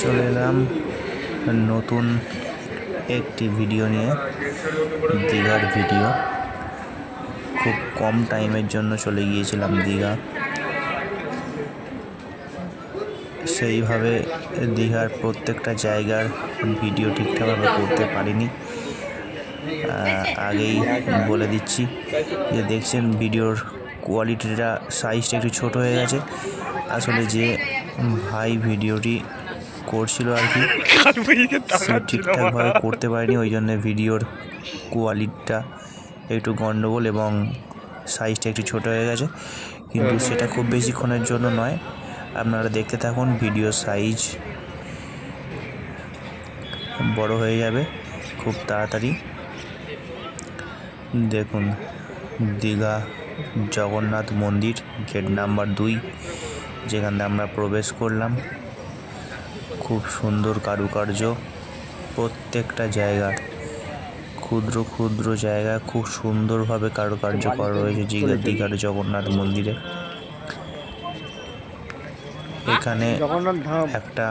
চলে এলাম নতুন একটি ভিডিও নিয়ে, দীঘার ভিডিও। খুব কম টাইমের জন্য চলে গিয়েছিলাম দীঘা। সেইভাবে দীঘার প্রত্যেকটা জায়গার ভিডিও ঠিকঠাকভাবে করতে পারিনি। আগেই বলে দিচ্ছি যে দেখছেন ভিডিওর কোয়ালিটিটা, সাইজটা একটু ছোট হয়ে গেছে। আসলে যে ভাই ভিডিওটি করছিল আর কি, সে ঠিকঠাকভাবে করতে পারেনি, ওই জন্য ভিডিওর কোয়ালিটিটা একটু গন্ডগোল এবং সাইজটা একটু ছোট হয়ে গেছে। কিন্তু সেটা খুব বেশিক্ষণের জন্য নয়, আপনারা দেখতে থাকুন। ভিডিও সাইজ বড় হয়ে যাবে খুব তাড়াতাড়ি। দেখুন, দীঘা জগন্নাথ মন্দির, গেট নাম্বার 2, যেখান থেকে আমরা প্রবেশ করলাম। খুব সুন্দর কারুকার্য, প্রত্যেকটা জায়গা, ক্ষুদ্র ক্ষুদ্র জায়গা খুব সুন্দরভাবে কারুকার্য করা রয়েছে দীঘার জগন্নাথ মন্দিরে। এখানে একটা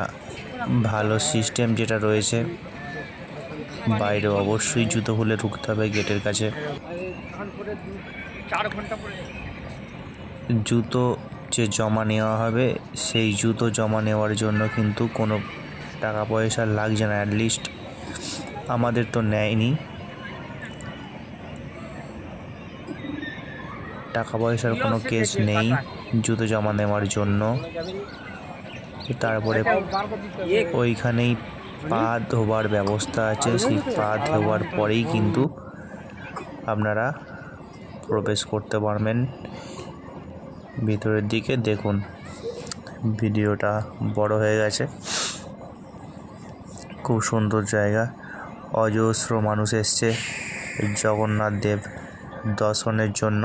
ভালো সিস্টেম যেটা রয়েছে, বাইরে অবশ্যই জুতো খুলে ঢুকতে হবে গেটের কাছে। জুতো যে জমা নেওয়া হবে, সেই জুতো জমা নেওয়ার জন্য কিন্তু কোনো টাকা পয়সা লাগছে না। অ্যাটলিস্ট আমাদের তো নেয়নি, টাকা পয়সার কোনো কেস নেই জুতো জমা নেওয়ার জন্য। তারপরে ওইখানেই পা ধোবার ব্যবস্থা আছে, সেই পা ধোয়ার পরেই কিন্তু আপনারা প্রবেশ করতে পারবেন ভিতরের দিকে। দেখুন, ভিডিওটা বড় হয়ে গেছে। খুব সুন্দর জায়গা, অজস্র মানুষ এসছে জগন্নাথ দেব দর্শনের জন্য।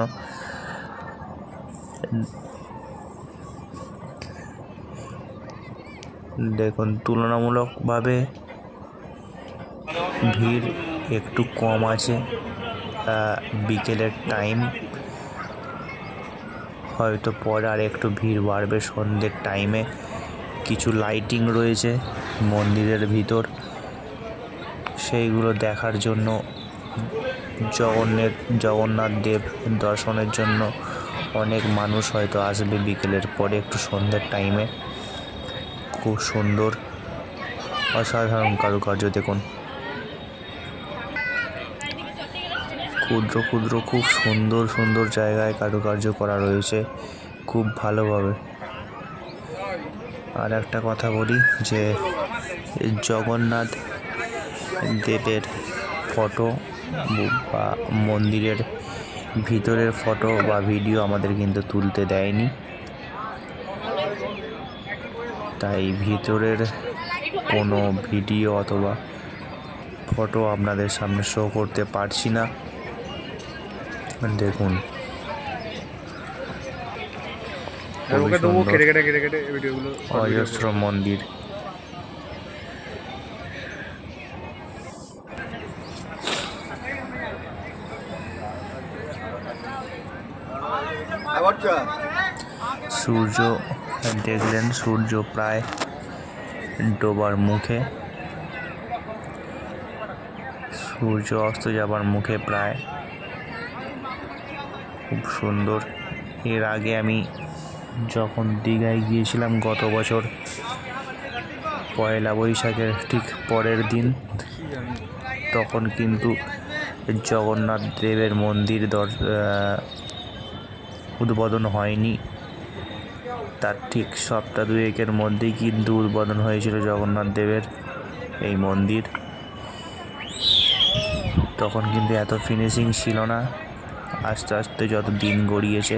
দেখুন, তুলনামূলকভাবে ভিড় একটু কম আছে। বিকেলের টাইম, হয়তো পরে আর একটু ভিড় বাড়বে সন্ধ্যের টাইমে। কিছু লাইটিং রয়েছে মন্দিরের ভিতর, সেইগুলো দেখার জন্য, জগন্নাথ দেব দর্শনের জন্য অনেক মানুষ হয়তো আসবে বিকেলের পরে, একটু সন্ধ্যের টাইমে। খুব সুন্দর, অসাধারণ কারুকার্য। দেখুন, ক্ষুদ্র ক্ষুদ্র খুব সুন্দর সুন্দর জায়গায় কারুকার্য করা রয়েছে খুব ভালোভাবে। আর একটা কথা বলি যে জগন্নাথ দেবের ফটো বা মন্দিরের ভিতরের ফটো বা ভিডিও আমাদের কিন্তু তুলতে দেয়নি, তাই ভিতরের কোনো ভিডিও অথবা ফটো আপনাদের সামনে শো করতে পারছি না। দেখুন, অজস্র মন্দির। সূর্য দেখলেন, সূর্য প্রায় ডোবার মুখে, সূর্য অস্ত যাবার মুখে প্রায়। খুব সুন্দর। এর আগে আমি যখন দীঘায় গিয়েছিলাম গত বছর পয়লা বৈশাখের ঠিক পরের দিন, তখন কিন্তু জগন্নাথ দেবের মন্দির উদ্বোধন হয়নি। তার ঠিক সপ্তাহ দুয়েকের মধ্যেই কিন্তু উদ্বোধন হয়েছিল জগন্নাথ দেবের এই মন্দির। তখন কিন্তু এত ফিনিশিং ছিল না। আস্তে আস্তে যত দিন গড়িয়েছে,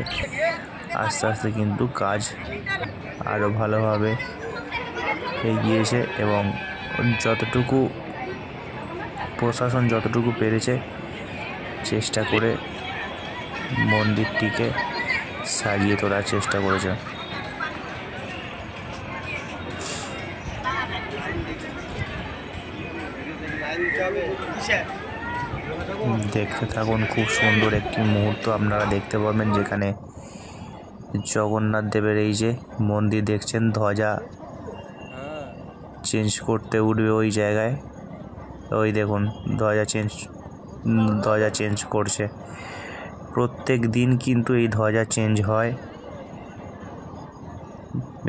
আস্তে আস্তে কিন্তু কাজ আরও ভালোভাবে এগিয়েছে এবং যতটুকু প্রশাসন যতটুকু পেরেছে চেষ্টা করে মন্দিরটিকে সাজিয়ে তোলার চেষ্টা করেছে। দেখতে থাকুন, খুব সুন্দর একটি মুহূর্ত আপনারা দেখতে পাবেন, যেখানে জগন্নাথ দেবের এই যে মন্দির দেখছেন, ধ্বজা চেঞ্জ করতে উঠবে ওই জায়গায়। ওই দেখুন ধ্বজা চেঞ্জ করছে। প্রত্যেক দিন কিন্তু এই ধ্বজা চেঞ্জ হয়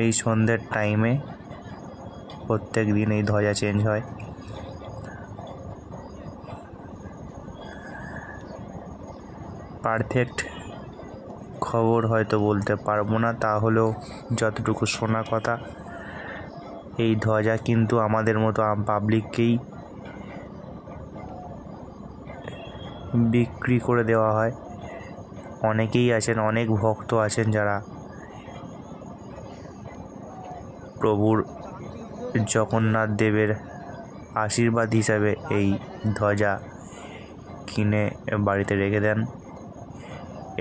এই সন্ধ্যের টাইমে, প্রত্যেক দিন এই ধ্বজা চেঞ্জ হয়। পারফেক্ট খবর হয়তো বলতে পারবো না, তাহলেও যতটুকু শোনা কথা, এই ধ্বজা কিন্তু আমাদের মতো পাবলিককেই বিক্রি করে দেওয়া হয়। অনেকেই আছেন, অনেক ভক্ত আছেন যারা প্রভুর জগন্নাথ দেবের আশীর্বাদ হিসাবে এই ধ্বজা কিনে বাড়িতে রেখে দেন।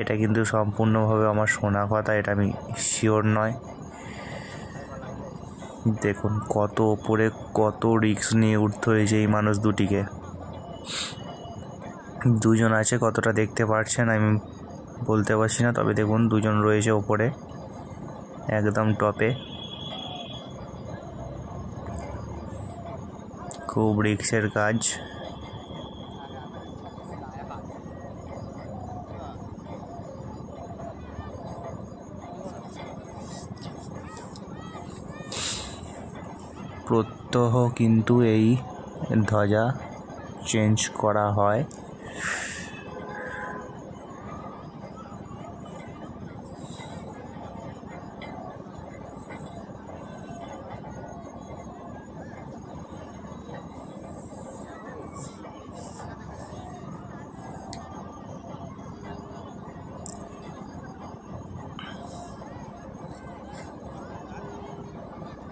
এটা কিন্তু সম্পূর্ণভাবে আমার শোনা কথা, এটা আমি শিওর নয়। দেখুন কত ওপরে, কত রিস্ক নিয়ে উঠতে হয়েছে এই মানুষ দুটিকে। দুজন আছে, কতটা দেখতে পাচ্ছেন আমি বলতে পারছি না, তবে দেখুন দুজন রয়েছে ওপরে একদম টপে। খুব রিস্কের কাজ। প্রত্যহ কিন্তু এই ধ্বজা চেঞ্জ করা হয়।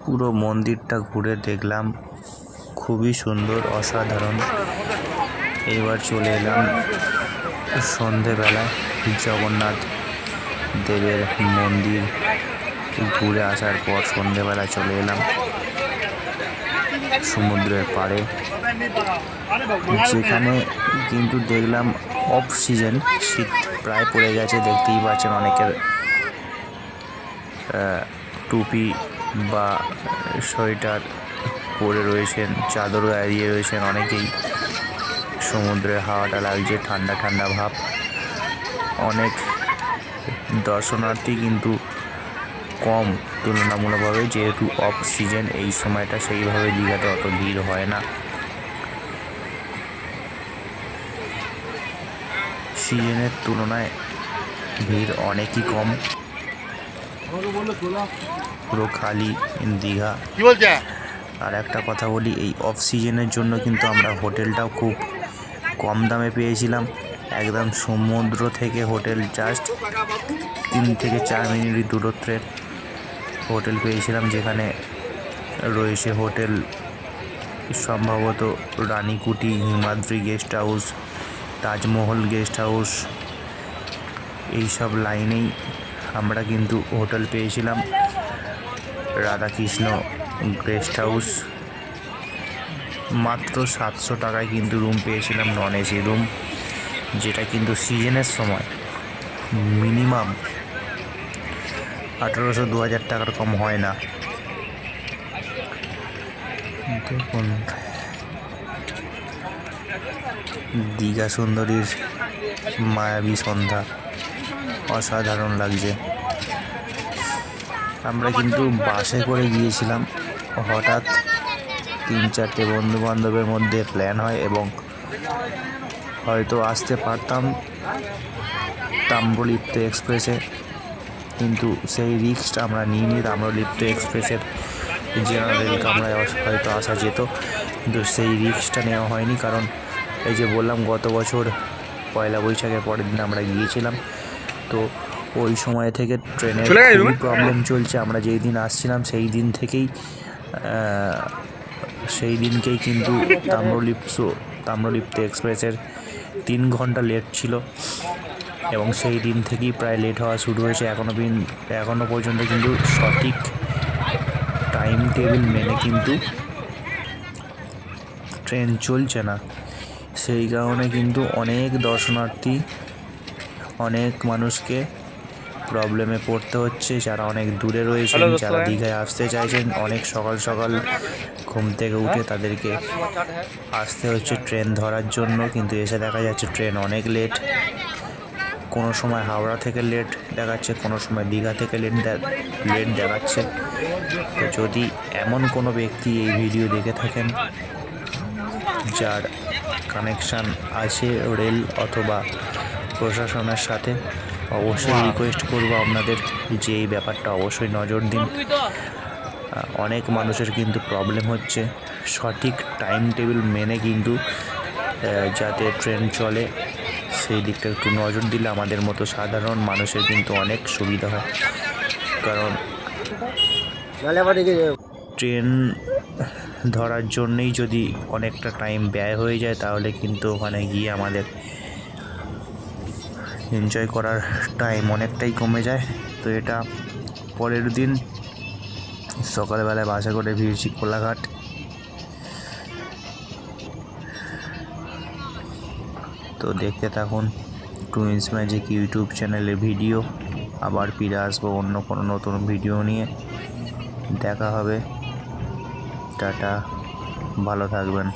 পুরো মন্দিরটা ঘুরে দেখলাম, খুবই সুন্দর, অসাধারণ। এবার চলে এলাম সন্ধেবেলা জগন্নাথ দেবের মন্দির ঘুরে আসার পর সন্ধেবেলা চলে এলাম সমুদ্রের পাড়ে, যেখানে কিন্তু দেখলাম অফ সিজন, শীত প্রায় পড়ে গেছে। দেখতেই পাচ্ছেন অনেকের টুপি বা সোয়েটার পরে রয়েছেন, চাদরও এড়িয়ে রয়েছেন অনেকেই। সমুদ্রের হাওয়াটা লাগছে, ঠান্ডা ঠান্ডা ভাব। অনেক দর্শনার্থী কিন্তু কম তুলনামূলকভাবে, যেহেতু অফ সিজন এই সময়টা, সেইভাবে দীঘাতে অত ভিড় হয় না। সিজনের তুলনায় ভিড় অনেকই কম, পুরো খালি দীঘা। আর একটা কথা বলি, এই অফ সিজনের জন্য কিন্তু আমরা হোটেলটাও খুব কম দামে পেয়েছিলাম। একদম সমুদ্র থেকে হোটেল জাস্ট 3 থেকে 4 মিনিট দূরত্বের হোটেল পেয়েছিলাম, যেখানে রয়েছে হোটেল সম্ভবত Ranikuthi, Himadri guest house, Taj Mahal guest house, এইসব লাইনেই আমরা কিন্তু হোটেল পেয়েছিলাম। রাধাকৃষ্ণ গেস্ট হাউস মাত্র 700 টাকায় কিন্তু রুম পেয়েছিলাম, নন এসি রুম, যেটা কিন্তু সিজনের সময় মিনিমাম 1800-2000 টাকার কম হয় না। দেখুন দীঘা সুন্দরীর মায়াবী সন্ধ্যা, অসাধারণ লাগছে। আমরা কিন্তু বাসে করে গিয়েছিলাম, হঠাৎ 3-4টে বন্ধু বান্ধবের মধ্যে প্ল্যান হয় এবং হয়তো আসতে পারতাম তাম্রলিপ্ত এক্সপ্রেসে, কিন্তু সেই রিস্কটা আমরা নিইনি। তাম্রলিপ্ত এক্সপ্রেসের জেনারেল কামরায় হয়তো আসা যেত, কিন্তু সেই রিস্কটা নেওয়া হয়নি। কারণ এই যে বললাম, গত বছর পয়লা বৈশাখের পরের দিন আমরা গিয়েছিলাম, তো ওই সময় থেকে ট্রেনের খুবই প্রবলেম চলছে। আমরা যেই দিন আসছিলাম সেই দিনকেই কিন্তু তাম্রলিপ্ত এক্সপ্রেসের 3 ঘন্টা লেট ছিল, এবং সেই দিন থেকেই প্রায় লেট হওয়া শুরু হয়েছে। এখনও পর্যন্ত কিন্তু সঠিক টাইম টেবিল মেনে কিন্তু ট্রেন চলছে না। সেই কারণে কিন্তু অনেক দর্শনার্থী, অনেক মানুষকে প্রবলেমে পড়তে হচ্ছে, যারা অনেক দূরে রয়েছেন, যারা দীঘায় আসতে চাইছেন অনেক সকাল সকাল ঘুম থেকে উঠে তাদেরকে আসতে হচ্ছে ট্রেন ধরার জন্য, কিন্তু এসে দেখা যাচ্ছে ট্রেন অনেক লেট। কোনো সময় হাওড়া থেকে লেট দেখাচ্ছে, কোনো সময় দীঘা থেকে লেট দেখাচ্ছে। তো যদি এমন কোনো ব্যক্তি এই ভিডিও দেখে থাকেন যার কানেকশান আছে রেল অথবা প্রশাসনের সাথে, অবশ্যই রিকোয়েস্ট করবো আপনাদের যে এই ব্যাপারটা অবশ্যই নজর দিন। অনেক মানুষের কিন্তু প্রবলেম হচ্ছে, সঠিক টাইম টেবিল মেনে কিন্তু যাতে ট্রেন চলে সেই দিকটা একটু নজর দিলে আমাদের মতো সাধারণ মানুষের কিন্তু অনেক সুবিধা হয়। কারণ ট্রেন ধরার জন্যেই যদি অনেকটা টাইম ব্যয় হয়ে যায় তাহলে কিন্তু ওখানে গিয়ে আমাদের এনজয় করার টাইম অনেকটাই কমে যায়। তো এটা পরের দিন সকালবেলায় বাসে করে ভিড়ছি কোলাঘাট। তো দেখতে থাকুন টুইন্স ম্যাজিক ইউটিউব চ্যানেলের ভিডিও। আবার ফিরে আসবো অন্য কোনো নতুন ভিডিও নিয়ে। দেখা হবে। টাটা, ভালো থাকবেন।